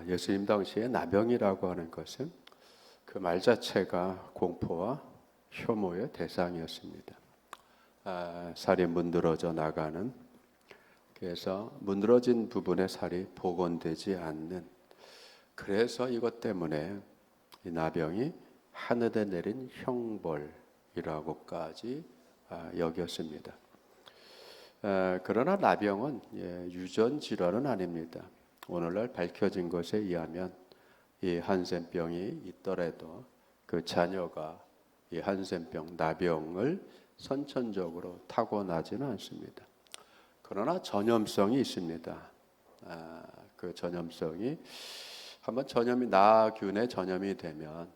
예수님 당시에 나병이라고 하는 것은 그 말 자체가 공포와 혐오의 대상이었습니다. 살이 문드러져 나가는, 그래서 문드러진 부분의 살이 복원되지 않는, 그래서 이것 때문에 이 나병이 하늘에 내린 형벌이라고까지 여겼습니다. 그러나 나병은 유전 질환은 아닙니다. 오늘날 밝혀진 것에 의하면 이 한센병이 있더라도 그 자녀가 이 한센병, 나병을 선천적으로 타고나지는 않습니다. 그러나 전염성이 있습니다. 그 전염성이 한번 나균의 전염이 되면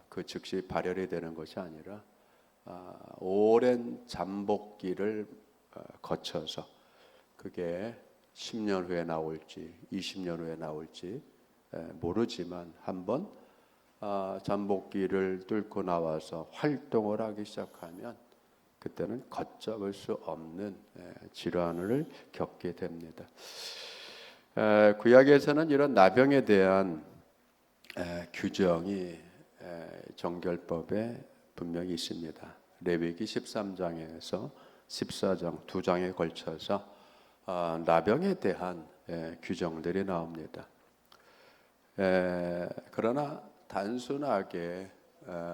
그 즉시 발열이 되는 것이 아니라 오랜 잠복기를 거쳐서 그게 10년 후에 나올지 20년 후에 나올지 모르지만 한번 잠복기를 뚫고 나와서 활동을 하기 시작하면 그때는 걷잡을 수 없는 질환을 겪게 됩니다. 구약에서는 이런 나병에 대한 규정이 정결법에 분명히 있습니다. 레위기 13장에서 14장 두 장에 걸쳐서 나병에 대한 규정들이 나옵니다. 그러나 단순하게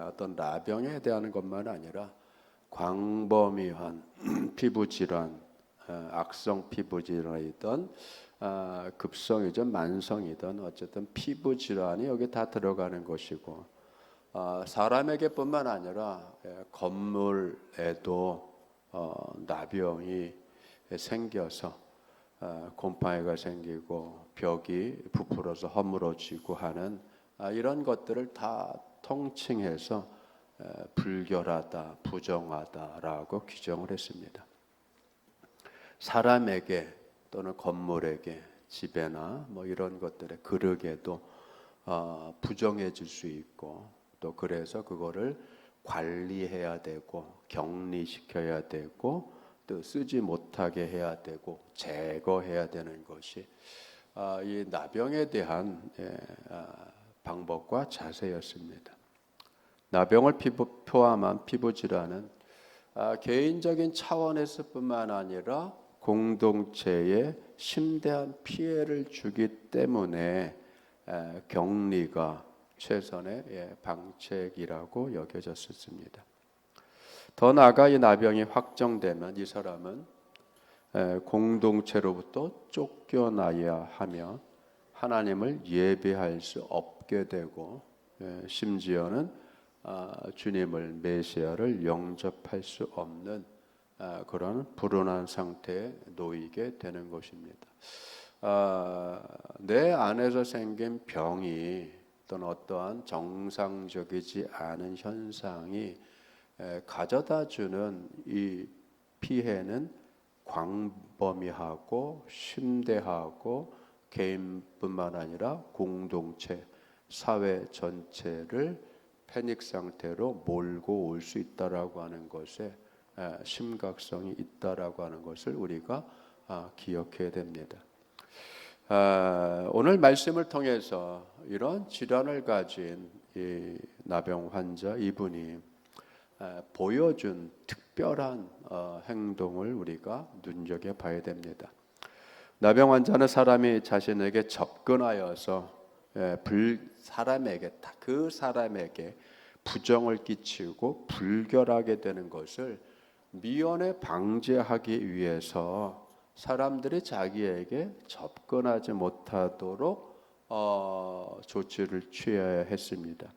어떤 나병에 대한 것만 아니라 광범위한 피부 질환, 악성 피부 질환이든 급성이든 만성이든 어쨌든 피부 질환이 여기 다 들어가는 것이고, 사람에게뿐만 아니라 건물에도 나병이 생겨서 곰팡이가 생기고 벽이 부풀어서 허물어지고 하는 이런 것들을 다 통칭해서 불결하다, 부정하다라고 규정을 했습니다. 사람에게 또는 건물에게, 집에나 뭐 이런 것들의 그릇에도 부정해질 수 있고, 또 그래서 그거를 관리해야 되고 격리시켜야 되고 또 쓰지 못하게 해야 되고 제거해야 되는 것이 이 나병에 대한 방법과 자세였습니다. 나병을 포함한 피부 질환은 개인적인 차원에서뿐만 아니라 공동체에 심대한 피해를 주기 때문에 격리가 최선의 방책이라고 여겨졌습니다. 더 나아가 이 나병이 확정되면 이 사람은 공동체로부터 쫓겨나야 하며 하나님을 예배할 수 없게 되고, 심지어는 주님을 메시아를 영접할 수 없는 그런 불운한 상태에 놓이게 되는 것입니다. 내 안에서 생긴 병이 또는 어떠한 정상적이지 않은 현상이 가져다주는 이 피해는 광범위하고 심대하고 개인뿐만 아니라 공동체, 사회 전체를 패닉 상태로 몰고 올 수 있다라고 하는 것에 심각성이 있다라고 하는 것을 우리가 기억해야 됩니다. 오늘 말씀을 통해서 이런 질환을 가진 이 나병 환자 이분이 보여준 특별한 행동을 우리가 눈여겨봐야 됩니다. 나병 환자는 사람이 자신에게 접근하여서 그 사람에게 부정을 끼치고 불결하게 되는 것을 미연에 방지하기 위해서 사람들이 자기에게 접근하지 못하도록 조치를 취해야 했습니다.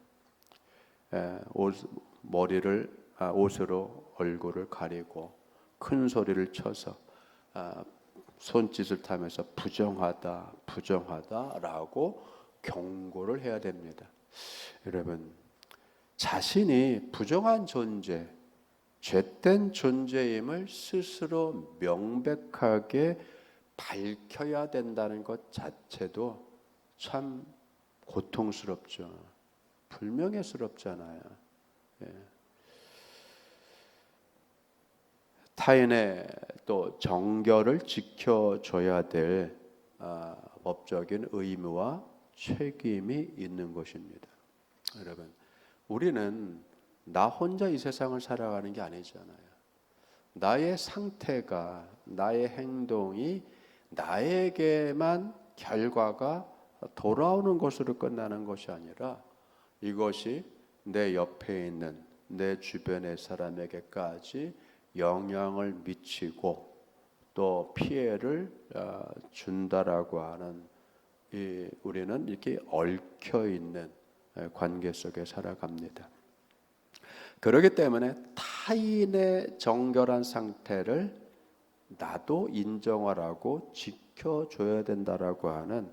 옷으로 얼굴을 가리고 큰 소리를 쳐서 손짓을 타면서 부정하다라고 경고를 해야 됩니다. 여러분, 자신이 부정한 존재, 죄된 존재임을 스스로 명백하게 밝혀야 된다는 것 자체도 참 고통스럽죠. 불명예스럽잖아요. 타인의 또 정결을 지켜줘야 될 법적인 의무와 책임이 있는 것입니다. 여러분, 우리는 나 혼자 이 세상을 살아가는 게 아니잖아요. 나의 상태가, 나의 행동이 나에게만 결과가 돌아오는 것으로 끝나는 것이 아니라 이것이 내 옆에 있는 내 주변의 사람에게까지 영향을 미치고 또 피해를 준다라고 하는 우리는 이렇게 얽혀 있는 관계 속에 살아갑니다. 그렇기 때문에 타인의 정결한 상태를 나도 인정하라고 지켜줘야 된다라고 하는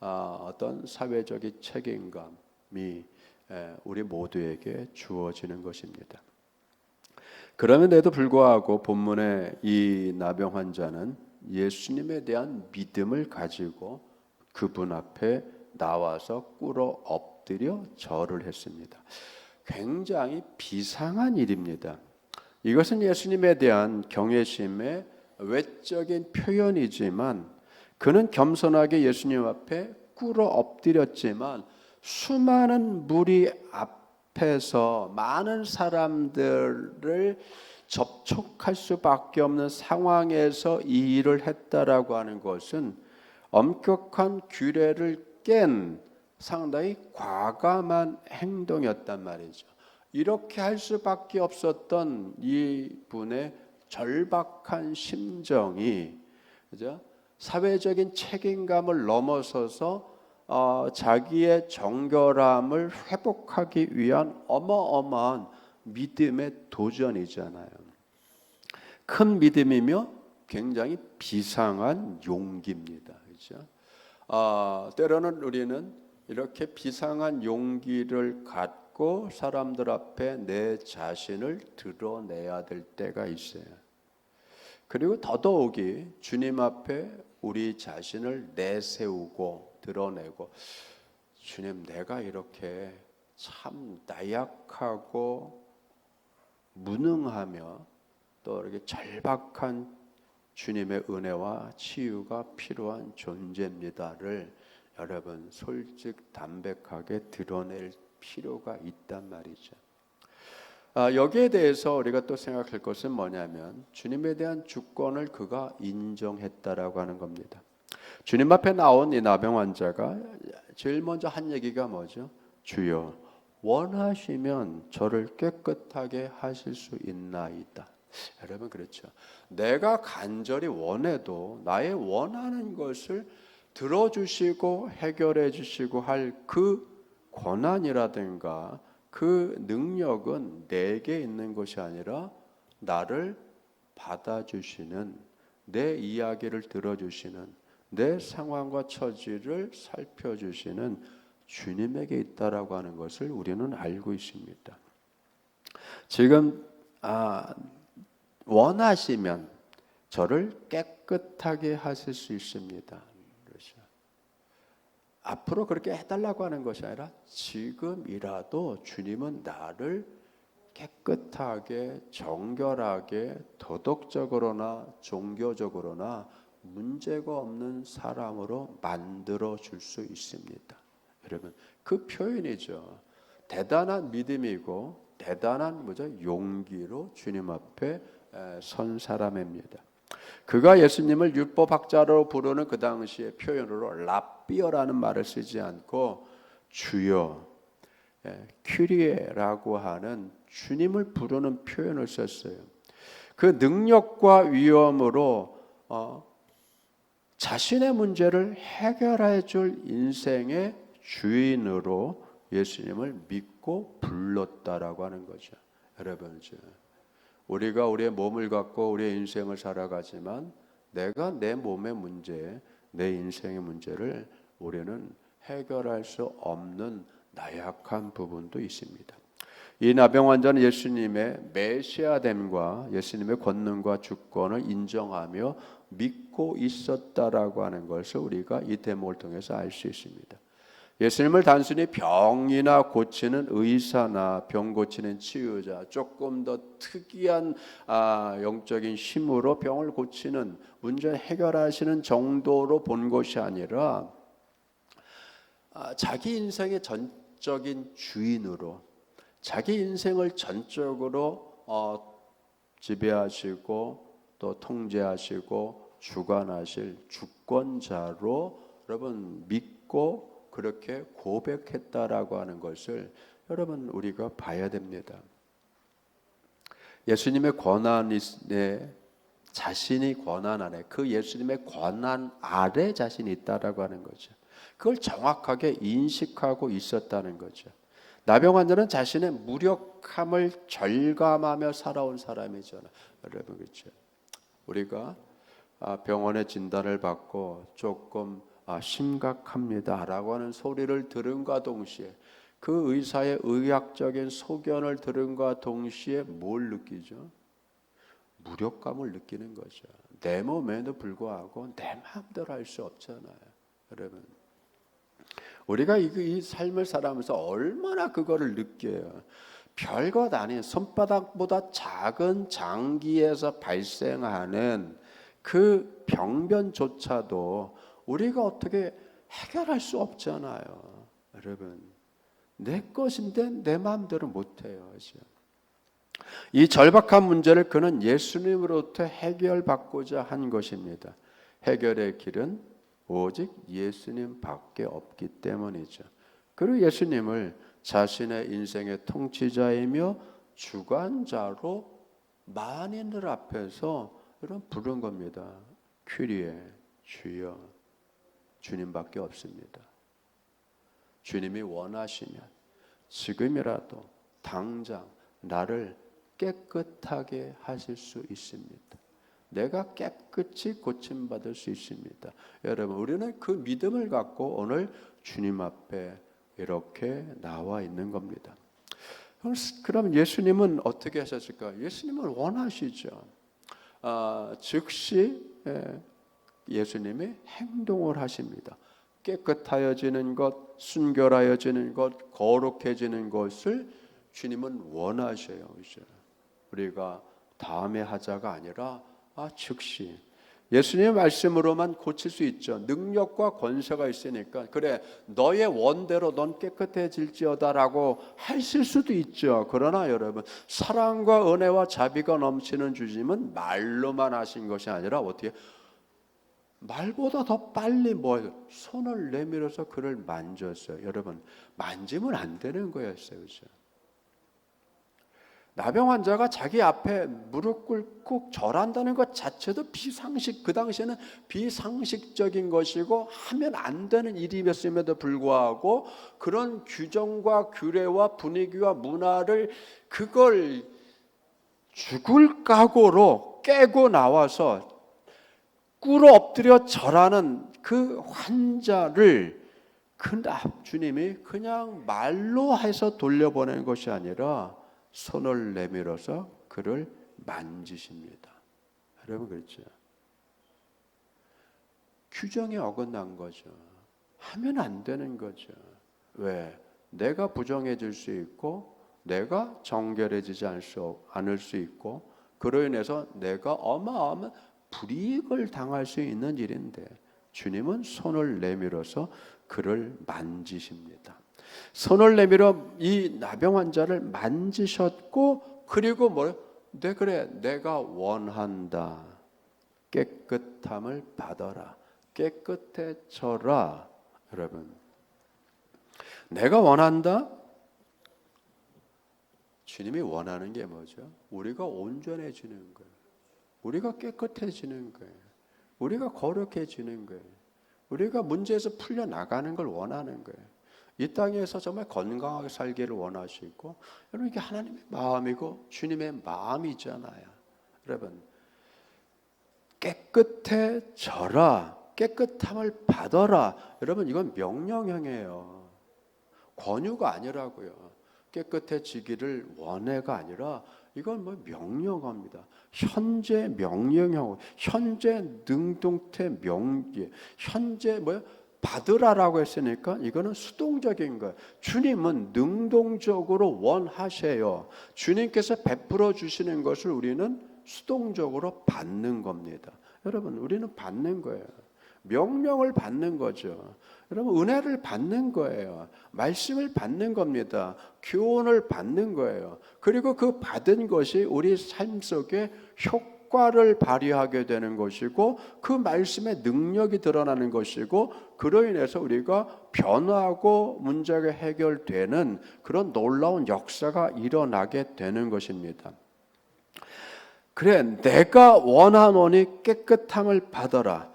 어떤 사회적인 책임감이 우리 모두에게 주어지는 것입니다. 그럼에도 불구하고 본문의 이 나병 환자는 예수님에 대한 믿음을 가지고 그분 앞에 나와서 꿇어 엎드려 절을 했습니다. 굉장히 비상한 일입니다. 이것은 예수님에 대한 경외심의 외적인 표현이지만 그는 겸손하게 예수님 앞에 꿇어 엎드렸지만 수많은 무리 앞에서 많은 사람들을 접촉할 수밖에 없는 상황에서 이 일을 했다라고 하는 것은 엄격한 규례를 깬 상당히 과감한 행동이었단 말이죠. 이렇게 할 수밖에 없었던 이 분의 절박한 심정이, 그죠? 사회적인 책임감을 넘어서서 자기의 정결함을 회복하기 위한 어마어마한 믿음의 도전이잖아요. 큰 믿음이며 굉장히 비상한 용기입니다. 그렇죠? 때로는 우리는 이렇게 비상한 용기를 갖고 사람들 앞에 내 자신을 드러내야 될 때가 있어요. 그리고 더더욱이 주님 앞에 우리 자신을 내세우고 드러내고, 주님, 내가 이렇게 참 나약하고 무능하며 또 이렇게 절박한 주님의 은혜와 치유가 필요한 존재입니다를 여러분 솔직 담백하게 드러낼 필요가 있단 말이죠. 여기에 대해서 우리가 또 생각할 것은 뭐냐면 주님에 대한 주권을 그가 인정했다라고 하는 겁니다. 주님 앞에 나온 이 나병 환자가 제일 먼저 한 얘기가 뭐죠? 주여, 원하시면 저를 깨끗하게 하실 수 있나이다. 여러분, 그렇죠. 내가 간절히 원해도 나의 원하는 것을 들어주시고 해결해 주시고 할 그 권한이라든가 그 능력은 내게 있는 것이 아니라 나를 받아주시는, 내 이야기를 들어주시는, 내 상황과 처지를 살펴주시는 주님에게 있다라고 하는 것을 우리는 알고 있습니다. 지금 원하시면 저를 깨끗하게 하실 수 있습니다. 그렇죠. 앞으로 그렇게 해달라고 하는 것이 아니라 지금이라도 주님은 나를 깨끗하게, 정결하게, 도덕적으로나 종교적으로나 문제가 없는 사람으로 만들어 줄 수 있습니다. 여러분, 그 표현이죠. 대단한 믿음이고 대단한 용기로 주님 앞에 선 사람입니다. 그가 예수님을 율법학자로 부르는 그 당시의 표현으로 랍비어라는 말을 쓰지 않고 주여, 큐리에라고 하는 주님을 부르는 표현을 썼어요. 그 능력과 위엄으로 자신의 문제를 해결해 줄 인생의 주인으로 예수님을 믿고 불렀다라고 하는 거죠. 여러분, 우리가 우리의 몸을 갖고 우리의 인생을 살아가지만 내가 내 몸의 문제, 내 인생의 문제를 우리는 해결할 수 없는 나약한 부분도 있습니다. 이 나병 환자는 예수님의 메시아됨과 예수님의 권능과 주권을 인정하며 믿고 있었다라고 하는 것을 우리가 이 대목을 통해서 알 수 있습니다. 예수님을 단순히 병이나 고치는 의사나 병 고치는 치유자, 조금 더 특이한 영적인 힘으로 병을 고치는, 문제 해결하시는 정도로 본 것이 아니라 자기 인생의 전적인 주인으로 자기 인생을 전적으로 지배하시고 또 통제하시고 주관하실 주권자로 여러분 믿고 그렇게 고백했다라고 하는 것을 여러분 우리가 봐야 됩니다. 예수님의 권한에 자신이 권한 안에 그 예수님의 권한 아래 자신이 있다라고 하는 거죠. 그걸 정확하게 인식하고 있었다는 거죠. 나병 환자는 자신의 무력함을 절감하며 살아온 사람이잖아요. 여러분 그렇죠? 우리가 병원에 진단을 받고 조금 심각합니다라고 하는 소리를 들은과 동시에 그 의사의 의학적인 소견을 들은과 동시에 뭘 느끼죠? 무력감을 느끼는 거죠. 내 몸에도 불구하고 내 마음대로 할 수 없잖아요. 여러분 우리가 이 삶을 살아가면서 얼마나 그거를 느껴요. 별것 아닌 손바닥보다 작은 장기에서 발생하는 그 병변조차도 우리가 어떻게 해결할 수 없잖아요. 여러분 내 것인데 내 마음대로 못해요. 그렇죠? 이 절박한 문제를 그는 예수님으로부터 해결받고자 한 것입니다. 해결의 길은 오직 예수님 밖에 없기 때문이죠. 그리고 예수님을 자신의 인생의 통치자이며 주관자로 만인들 앞에서 이런 부른 겁니다. 퀴리에 주여 주님밖에 없습니다. 주님이 원하시면 지금이라도 당장 나를 깨끗하게 하실 수 있습니다. 내가 깨끗이 고침받을 수 있습니다. 여러분 우리는 그 믿음을 갖고 오늘 주님 앞에 이렇게 나와 있는 겁니다. 그럼 예수님은 어떻게 하셨을까? 예수님은 원하시죠. 즉시 예수님이 행동을 하십니다. 깨끗하여지는 것, 순결하여지는 것, 거룩해지는 것을 주님은 원하셔요. 우리가 다음에 하자가 아니라 즉시 예수님의 말씀으로만 고칠 수 있죠. 능력과 권세가 있으니까 그래 너의 원대로 넌 깨끗해질지어다라고 하실 수도 있죠. 그러나 여러분 사랑과 은혜와 자비가 넘치는 주님은 말로만 하신 것이 아니라 어떻게 말보다 더 빨리 손을 내밀어서 그를 만졌어요. 여러분 만지면 안 되는 거였어요. 그렇죠? 나병 환자가 자기 앞에 무릎 꿇고 절한다는 것 자체도 그 당시에는 비상식적인 것이고 하면 안 되는 일이었음에도 불구하고 그런 규정과 규례와 분위기와 문화를 그걸 죽을 각오로 깨고 나와서 꿇어 엎드려 절하는 그 환자를 주님이 그냥 말로 해서 돌려보내는 것이 아니라 손을 내밀어서 그를 만지십니다. 여러분 그렇죠? 규정에 어긋난 거죠. 하면 안 되는 거죠. 왜? 내가 부정해질 수 있고 내가 정결해지지 않을 수 있고 그로 인해서 내가 어마어마한 불이익을 당할 수 있는 일인데 주님은 손을 내밀어서 그를 만지십니다. 손을 내밀어 이 나병 환자를 만지셨고 그리고 그래 내가 원한다. 깨끗함을 받아라. 깨끗해져라. 여러분 내가 원한다. 주님이 원하는 게 뭐죠? 우리가 온전해지는 거예요. 우리가 깨끗해지는 거예요. 우리가 거룩해지는 거예요. 우리가 문제에서 풀려나가는 걸 원하는 거예요. 이 땅에서 정말 건강하게 살기를 원하시고 여러분 이게 하나님의 마음이고 주님의 마음이잖아요. 여러분 깨끗해져라. 깨끗함을 받아라. 여러분 이건 명령형이에요. 권유가 아니라고요. 깨끗해지기를 원해가 아니라 이건 명령합니다. 현재 명령형, 현재 능동태 명기, 현재 받으라라고 했으니까 이거는 수동적인 거예요. 주님은 능동적으로 원하셔요. 주님께서 베풀어 주시는 것을 우리는 수동적으로 받는 겁니다. 여러분 우리는 받는 거예요. 명령을 받는 거죠. 여러분 은혜를 받는 거예요. 말씀을 받는 겁니다. 교훈을 받는 거예요. 그리고 그 받은 것이 우리 삶 속에 효과를 발휘하게 되는 것이고 그 말씀의 능력이 드러나는 것이고 그로 인해서 우리가 변화하고 문제가 해결되는 그런 놀라운 역사가 일어나게 되는 것입니다. 그래 내가 원하노니 깨끗함을 받아라.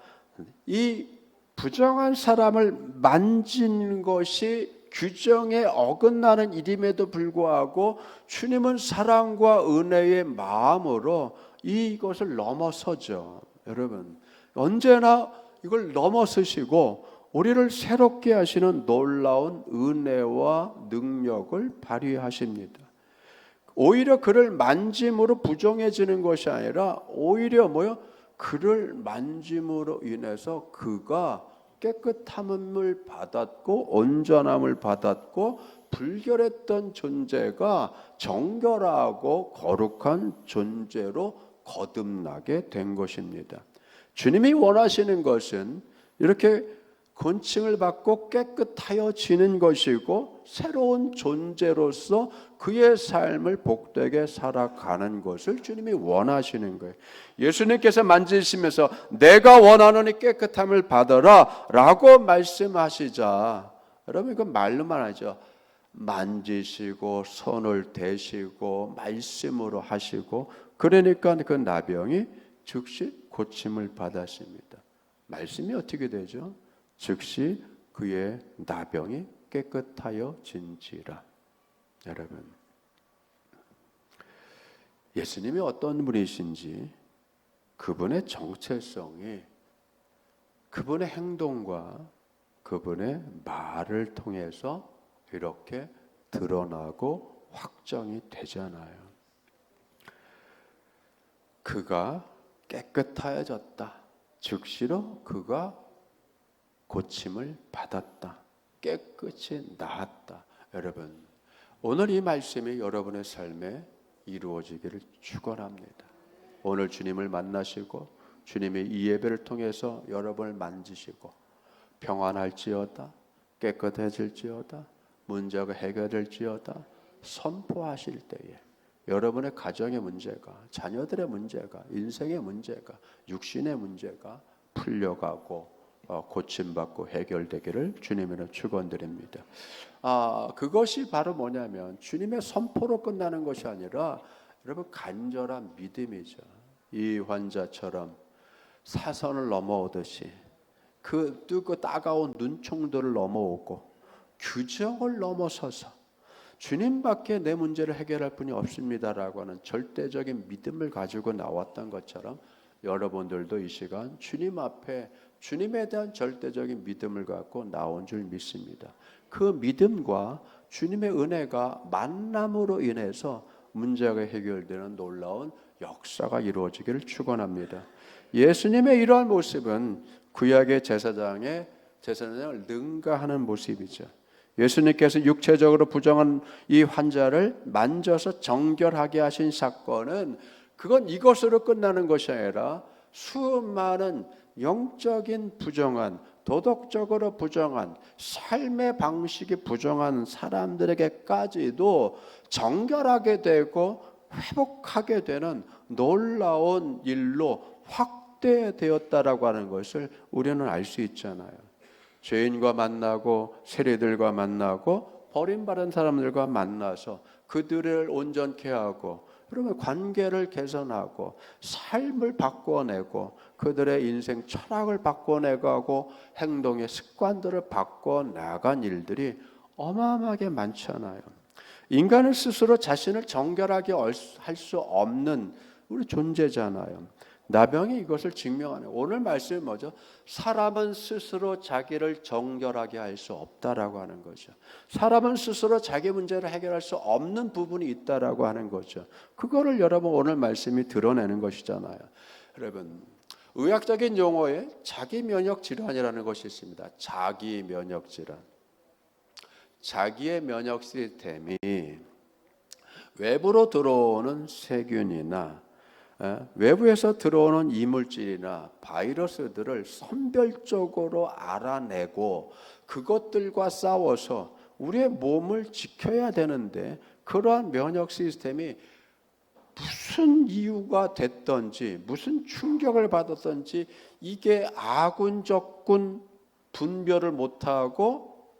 이 부정한 사람을 만진 것이 규정에 어긋나는 일임에도 불구하고 주님은 사랑과 은혜의 마음으로 이것을 넘어서죠. 여러분 언제나 이걸 넘어서시고 우리를 새롭게 하시는 놀라운 은혜와 능력을 발휘하십니다. 오히려 그를 만짐으로 부정해지는 것이 아니라 오히려 그를 만짐으로 인해서 그가 깨끗함을 받았고 온전함을 받았고 불결했던 존재가 정결하고 거룩한 존재로 거듭나게 된 것입니다. 주님이 원하시는 것은 이렇게 권칭을 받고 깨끗하여지는 것이고 새로운 존재로서 그의 삶을 복되게 살아가는 것을 주님이 원하시는 거예요. 예수님께서 만지시면서 내가 원하노니 깨끗함을 받아라 라고 말씀하시자 여러분 이건 말로만 하죠. 만지시고 손을 대시고 말씀으로 하시고 그러니까 그 나병이 즉시 고침을 받았습니다. 말씀이 어떻게 되죠? 즉시 그의 나병이 깨끗하여 진지라. 여러분 예수님이 어떤 분이신지 그분의 정체성이 그분의 행동과 그분의 말을 통해서 이렇게 드러나고 확정이 되잖아요. 그가 깨끗하여졌다. 즉시로 그가 고침을 받았다. 깨끗이 나았다. 여러분 오늘 이 말씀이 여러분의 삶에 이루어지기를 축원합니다. 오늘 주님을 만나시고 주님이 이 예배를 통해서 여러분을 만지시고 평안할지어다 깨끗해질지어다 문제가 해결될지어다 선포하실 때에 여러분의 가정의 문제가 자녀들의 문제가 인생의 문제가 육신의 문제가 풀려가고 고침받고 해결되기를 주님으로 축원드립니다. 그것이 바로 뭐냐면 주님의 선포로 끝나는 것이 아니라 여러분 간절한 믿음이죠. 이 환자처럼 사선을 넘어오듯이 그 뜨고 따가운 눈총들을 넘어오고 규정을 넘어서서 주님밖에 내 문제를 해결할 분이 없습니다라고 하는 절대적인 믿음을 가지고 나왔던 것처럼 여러분들도 이 시간 주님 앞에 주님에 대한 절대적인 믿음을 갖고 나온 줄 믿습니다. 그 믿음과 주님의 은혜가 만남으로 인해서 문제가 해결되는 놀라운 역사가 이루어지기를 축원합니다. 예수님의 이러한 모습은 구약의 제사장을 능가하는 모습이죠. 예수님께서 육체적으로 부정한 이 환자를 만져서 정결하게 하신 사건은 그건 이것으로 끝나는 것이 아니라 수많은 영적인 부정한 도덕적으로 부정한 삶의 방식이 부정한 사람들에게까지도 정결하게 되고 회복하게 되는 놀라운 일로 확대되었다라고 하는 것을 우리는 알 수 있잖아요. 죄인과 만나고 세리들과 만나고 버림받은 사람들과 만나서 그들을 온전케 하고 그러면 관계를 개선하고 삶을 바꿔내고 그들의 인생 철학을 바꿔내고 행동의 습관들을 바꿔나간 일들이 어마어마하게 많잖아요. 인간은 스스로 자신을 정결하게 할 수 없는 우리 존재잖아요. 나병이 이것을 증명하네요. 오늘 말씀이 뭐죠? 사람은 스스로 자기를 정결하게 할 수 없다라고 하는 거죠. 사람은 스스로 자기 문제를 해결할 수 없는 부분이 있다라고 하는 거죠. 그거를 여러분 오늘 말씀이 드러내는 것이잖아요. 여러분 의학적인 용어에 자기 면역 질환이라는 것이 있습니다. 자기 면역 질환. 자기의 면역 시스템이 외부로 들어오는 세균이나 외부에서 들어오는 이물질이나 바이러스들을 선별적으로 알아내고 그것들과 싸워서 우리의 몸을 지켜야 되는데, 그러한 면역 시스템이 무슨 이유가 됐던지 무슨 충격을 받았던지 이게 아군 적군 분별을 못하고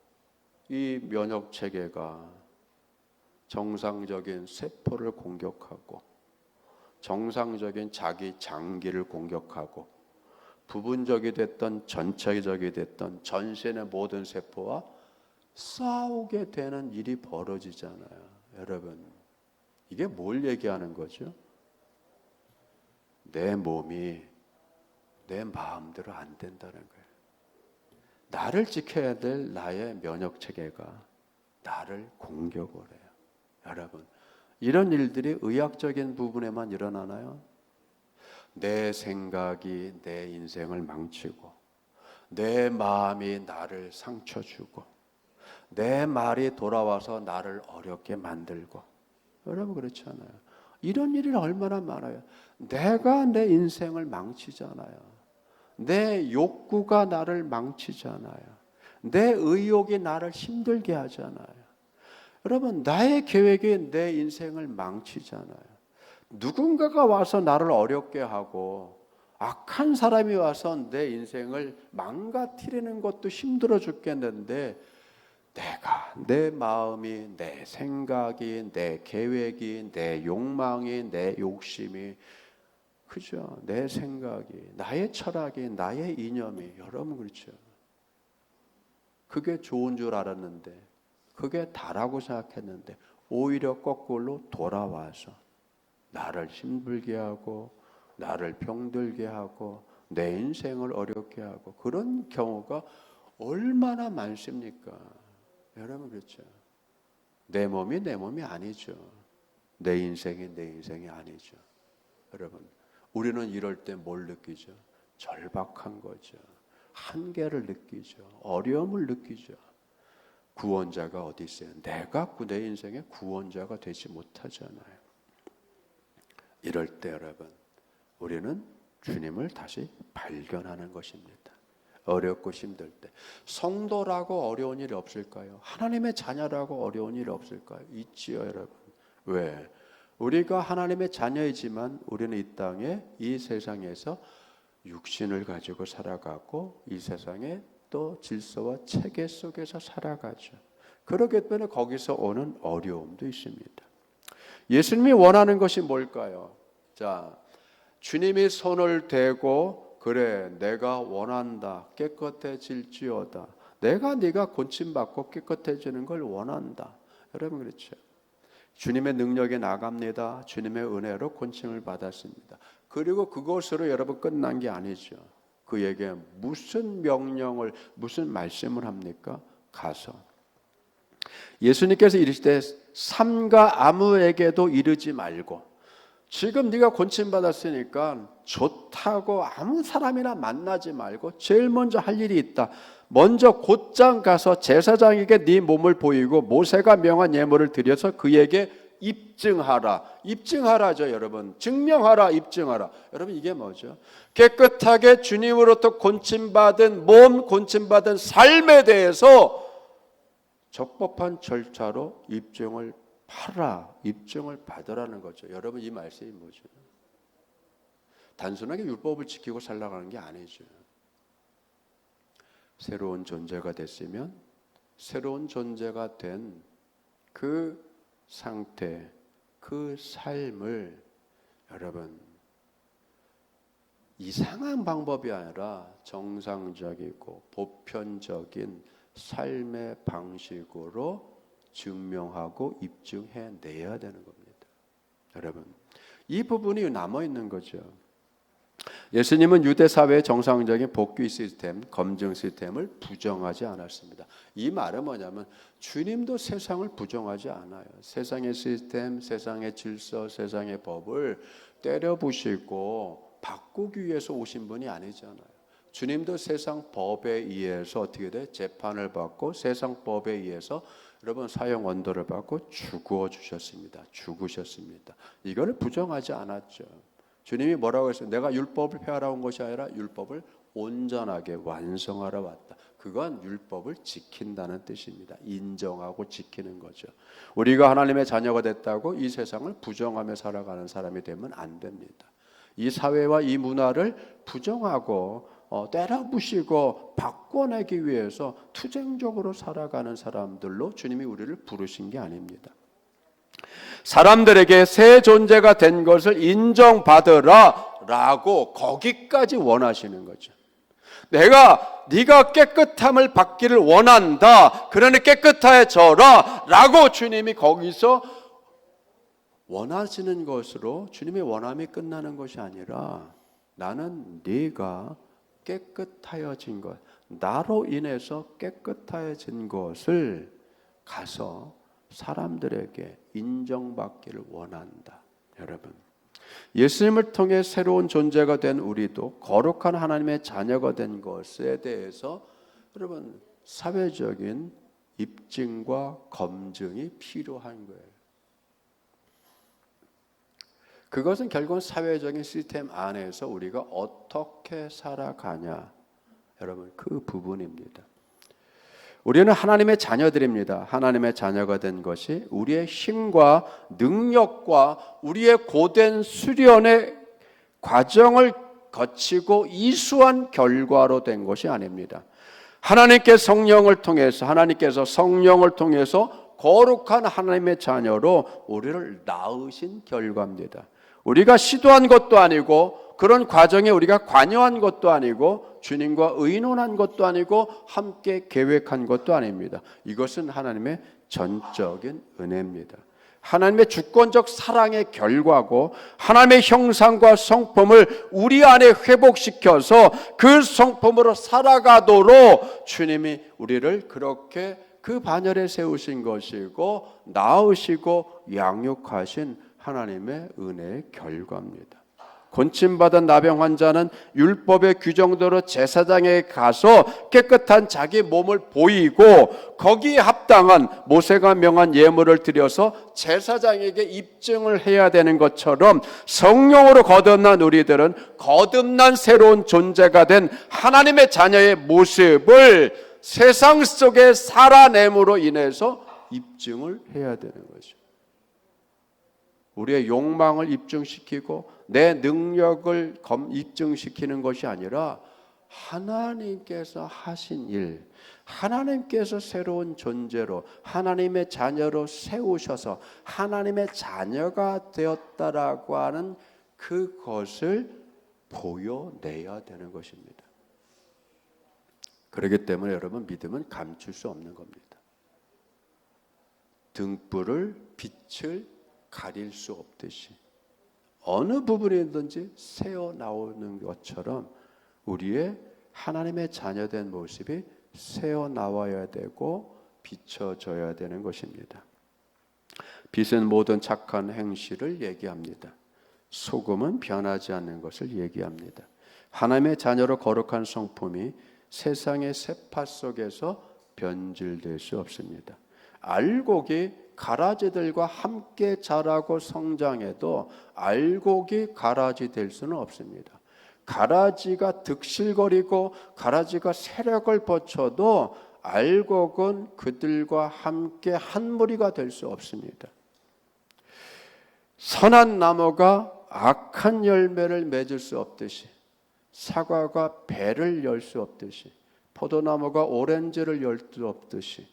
이 면역 체계가 정상적인 세포를 공격하고 정상적인 자기 장기를 공격하고 부분적이 됐던 전체적이 됐던 전신의 모든 세포와 싸우게 되는 일이 벌어지잖아요. 여러분, 이게 뭘 얘기하는 거죠? 내 몸이 내 마음대로 안 된다는 거예요. 나를 지켜야 될 나의 면역 체계가 나를 공격을 해요. 여러분, 이런 일들이 의학적인 부분에만 일어나나요? 내 생각이 내 인생을 망치고, 내 마음이 나를 상처 주고, 내 말이 돌아와서 나를 어렵게 만들고. 여러분, 그렇지 않아요? 이런 일이 얼마나 많아요. 내가 내 인생을 망치잖아요. 내 욕구가 나를 망치잖아요. 내 의욕이 나를 힘들게 하잖아요. 여러분, 나의 계획이 내 인생을 망치잖아요. 누군가가 와서 나를 어렵게 하고 악한 사람이 와서 내 인생을 망가뜨리는 것도 힘들어 죽겠는데, 내가, 내 마음이, 내 생각이, 내 계획이, 내 욕망이, 내 욕심이, 그죠? 내 생각이, 나의 철학이, 나의 이념이, 여러분 그렇죠? 그게 좋은 줄 알았는데, 그게 다라고 생각했는데 오히려 거꾸로 돌아와서 나를 힘들게 하고 나를 병들게 하고 내 인생을 어렵게 하고, 그런 경우가 얼마나 많습니까? 여러분 그렇죠? 내 몸이 내 몸이 아니죠. 내 인생이 내 인생이 아니죠. 여러분, 우리는 이럴 때 뭘 느끼죠? 절박한 거죠. 한계를 느끼죠. 어려움을 느끼죠. 구원자가 어디 있어요? 내가 내 인생의 구원자가 되지 못하잖아요. 이럴 때 여러분, 우리는 주님을 다시 발견하는 것입니다. 어렵고 힘들 때. 성도라고 어려운 일이 없을까요? 하나님의 자녀라고 어려운 일이 없을까요? 있지요, 여러분. 왜? 우리가 하나님의 자녀이지만 우리는 이 땅에, 이 세상에서 육신을 가지고 살아가고 이 세상에 또 질서와 체계 속에서 살아가죠. 그렇기 때문에 거기서 오는 어려움도 있습니다. 예수님이 원하는 것이 뭘까요? 자, 주님이 손을 대고, 그래 내가 원한다, 깨끗해질지어다, 내가 네가 고침받고 깨끗해지는 걸 원한다. 여러분 그렇죠? 주님의 능력에 나갑니다. 주님의 은혜로 고침을 받았습니다. 그리고 그것으로 여러분 끝난 게 아니죠. 그에게 무슨 명령을, 무슨 말씀을 합니까? 가서 예수님께서 이르시되 삼가 아무에게도 이르지 말고, 지금 네가 고침받았으니까 좋다고 아무 사람이나 만나지 말고 제일 먼저 할 일이 있다. 먼저 곧장 가서 제사장에게 네 몸을 보이고 모세가 명한 예물을 드려서 그에게 입증하라. 입증하라죠, 여러분. 증명하라, 입증하라. 여러분, 이게 뭐죠? 깨끗하게 주님으로부터 고침받은 몸, 고침받은 삶에 대해서 적법한 절차로 입증을 하라, 입증을 받으라는 거죠. 여러분, 이 말씀이 뭐죠? 단순하게 율법을 지키고 살아가는 게 아니죠. 새로운 존재가 됐으면 새로운 존재가 된 그 상태, 그 삶을 여러분 이상한 방법이 아니라 정상적이고 보편적인 삶의 방식으로 증명하고 입증해내야 되는 겁니다. 여러분, 이 부분이 남아있는 거죠. 예수님은 유대 사회의 정상적인 복귀 시스템, 검증 시스템을 부정하지 않았습니다. 이 말은 뭐냐면 주님도 세상을 부정하지 않아요. 세상의 시스템, 세상의 질서, 세상의 법을 때려부시고 바꾸기 위해서 오신 분이 아니잖아요. 주님도 세상 법에 의해서 어떻게 돼? 재판을 받고 세상 법에 의해서 여러분 사형 언도를 받고 죽으셨습니다. 이거를 부정하지 않았죠. 주님이 뭐라고 했어요? 내가 율법을 폐하러 온 것이 아니라 율법을 온전하게 완성하러 왔다. 그건 율법을 지킨다는 뜻입니다. 인정하고 지키는 거죠. 우리가 하나님의 자녀가 됐다고 이 세상을 부정하며 살아가는 사람이 되면 안 됩니다. 이 사회와 이 문화를 부정하고 때려부시고 바꿔내기 위해서 투쟁적으로 살아가는 사람들로 주님이 우리를 부르신 게 아닙니다. 사람들에게 새 존재가 된 것을 인정받으라 라고 거기까지 원하시는 거죠. 네가 깨끗함을 받기를 원한다. 그러니 깨끗해져라 라고 주님이 거기서 원하시는 것으로 주님의 원함이 끝나는 것이 아니라 나는 네가 깨끗하여진 것, 나로 인해서 깨끗해진 것을 가서 사람들에게 인정받기를 원한다. 여러분, 예수님을 통해 새로운 존재가 된 우리도 거룩한 하나님의 자녀가 된 것에 대해서 여러분 사회적인 입증과 검증이 필요한 거예요. 그것은 결국은 사회적인 시스템 안에서 우리가 어떻게 살아가냐, 여러분 그 부분입니다. 우리는 하나님의 자녀들입니다. 하나님의 자녀가 된 것이 우리의 힘과 능력과 우리의 고된 수련의 과정을 거치고 이수한 결과로 된 것이 아닙니다. 하나님께서 성령을 통해서 거룩한 하나님의 자녀로 우리를 낳으신 결과입니다. 우리가 시도한 것도 아니고 그런 과정에 우리가 관여한 것도 아니고 주님과 의논한 것도 아니고 함께 계획한 것도 아닙니다. 이것은 하나님의 전적인 은혜입니다. 하나님의 주권적 사랑의 결과고 하나님의 형상과 성품을 우리 안에 회복시켜서 그 성품으로 살아가도록 주님이 우리를 그렇게 그 반열에 세우신 것이고 낳으시고 양육하신 하나님의 은혜의 결과입니다. 곤침받은 나병 환자는 율법의 규정대로 제사장에게 가서 깨끗한 자기 몸을 보이고 거기에 합당한 모세가 명한 예물을 드려서 제사장에게 입증을 해야 되는 것처럼 성령으로 거듭난 우리들은 거듭난 새로운 존재가 된 하나님의 자녀의 모습을 세상 속에 살아냄으로 인해서 입증을 해야 되는 거죠. 우리의 욕망을 입증시키고 내 능력을 입증시키는 것이 아니라 하나님께서 하신 일, 하나님께서 새로운 존재로 하나님의 자녀로 세우셔서 하나님의 자녀가 되었다라고 하는 그것을 보여내야 되는 것입니다. 그렇기 때문에 여러분 믿음은 감출 수 없는 겁니다. 등불을 빛을 가릴 수 없듯이 어느 부분이든지 새어 나오는 것처럼 우리의 하나님의 자녀된 모습이 새어 나와야 되고 비춰져야 되는 것입니다. 빛은 모든 착한 행실을 얘기합니다. 소금은 변하지 않는 것을 얘기합니다. 하나님의 자녀로 거룩한 성품이 세상의 세파 속에서 변질될 수 없습니다. 알곡이 가라지들과 함께 자라고 성장해도 알곡이 가라지 될 수는 없습니다. 가라지가 득실거리고 가라지가 세력을 뻗쳐도 알곡은 그들과 함께 한 무리가 될 수 없습니다. 선한 나무가 악한 열매를 맺을 수 없듯이 사과가 배를 열 수 없듯이 포도나무가 오렌지를 열 수 없듯이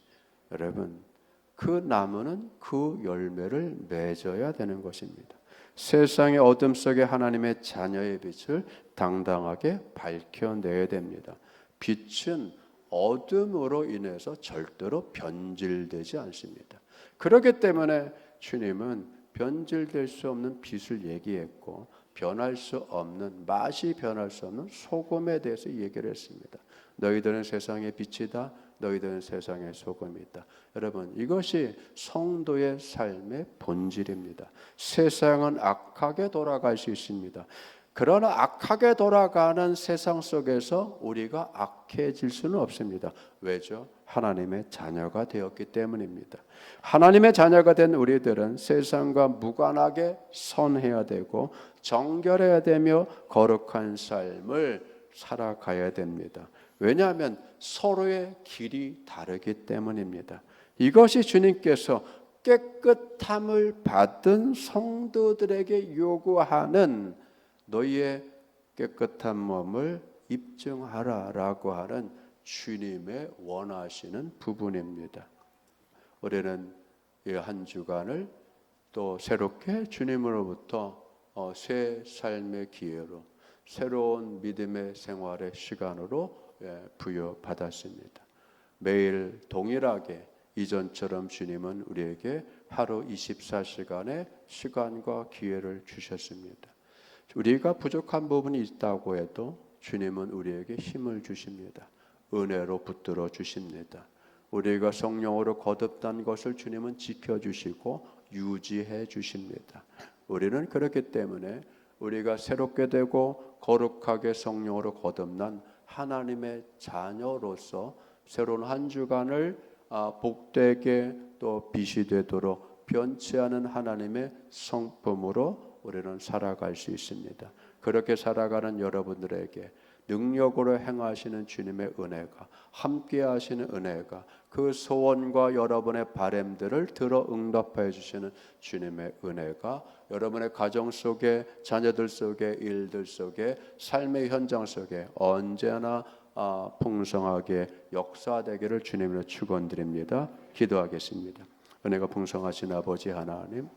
여러분 그 나무는 그 열매를 맺어야 되는 것입니다. 세상의 어둠 속에 하나님의 자녀의 빛을 당당하게 밝혀내야 됩니다. 빛은 어둠으로 인해서 절대로 변질되지 않습니다. 그렇기 때문에 주님은 변질될 수 없는 빛을 얘기했고 변할 수 없는, 맛이 변할 수 없는 소금에 대해서 얘기를 했습니다. 너희들은 세상의 빛이다. 너희들은 세상의 소금이다. 여러분, 이것이 성도의 삶의 본질입니다. 세상은 악하게 돌아갈 수 있습니다. 그러나 악하게 돌아가는 세상 속에서 우리가 악해질 수는 없습니다. 왜죠? 하나님의 자녀가 되었기 때문입니다. 하나님의 자녀가 된 우리들은 세상과 무관하게 선해야 되고 정결해야 되며 거룩한 삶을 살아가야 됩니다. 왜냐하면 서로의 길이 다르기 때문입니다. 이것이 주님께서 깨끗함을 받은 성도들에게 요구하는 너희의 깨끗한 몸을 입증하라라고 하는 주님의 원하시는 부분입니다. 우리는 이 한 주간을 또 새롭게 주님으로부터 새 삶의 기회로 새로운 믿음의 생활의 시간으로 부여받았습니다. 매일 동일하게 이전처럼 주님은 우리에게 하루 24시간의 시간과 기회를 주셨습니다. 우리가 부족한 부분이 있다고 해도 주님은 우리에게 힘을 주십니다. 은혜로 붙들어 주십니다. 우리가 성령으로 거듭난 것을 주님은 지켜주시고 유지해 주십니다. 우리는 그렇기 때문에 우리가 새롭게 되고 거룩하게 성령으로 거듭난 하나님의 자녀로서 새로운 한 주간을 복되게 또 빛이 되도록 변치 않은 하나님의 성품으로 우리는 살아갈 수 있습니다. 그렇게 살아가는 여러분들에게 능력으로 행하시는 주님의 은혜가, 함께 하시는 은혜가, 그 소원과 여러분의 바람들을 들어 응답하여 주시는 주님의 은혜가 여러분의 가정 속에, 자녀들 속에, 일들 속에, 삶의 현장 속에 언제나 풍성하게 역사되기를 주님으로 축원드립니다. 기도하겠습니다. 은혜가 풍성하신 아버지 하나님,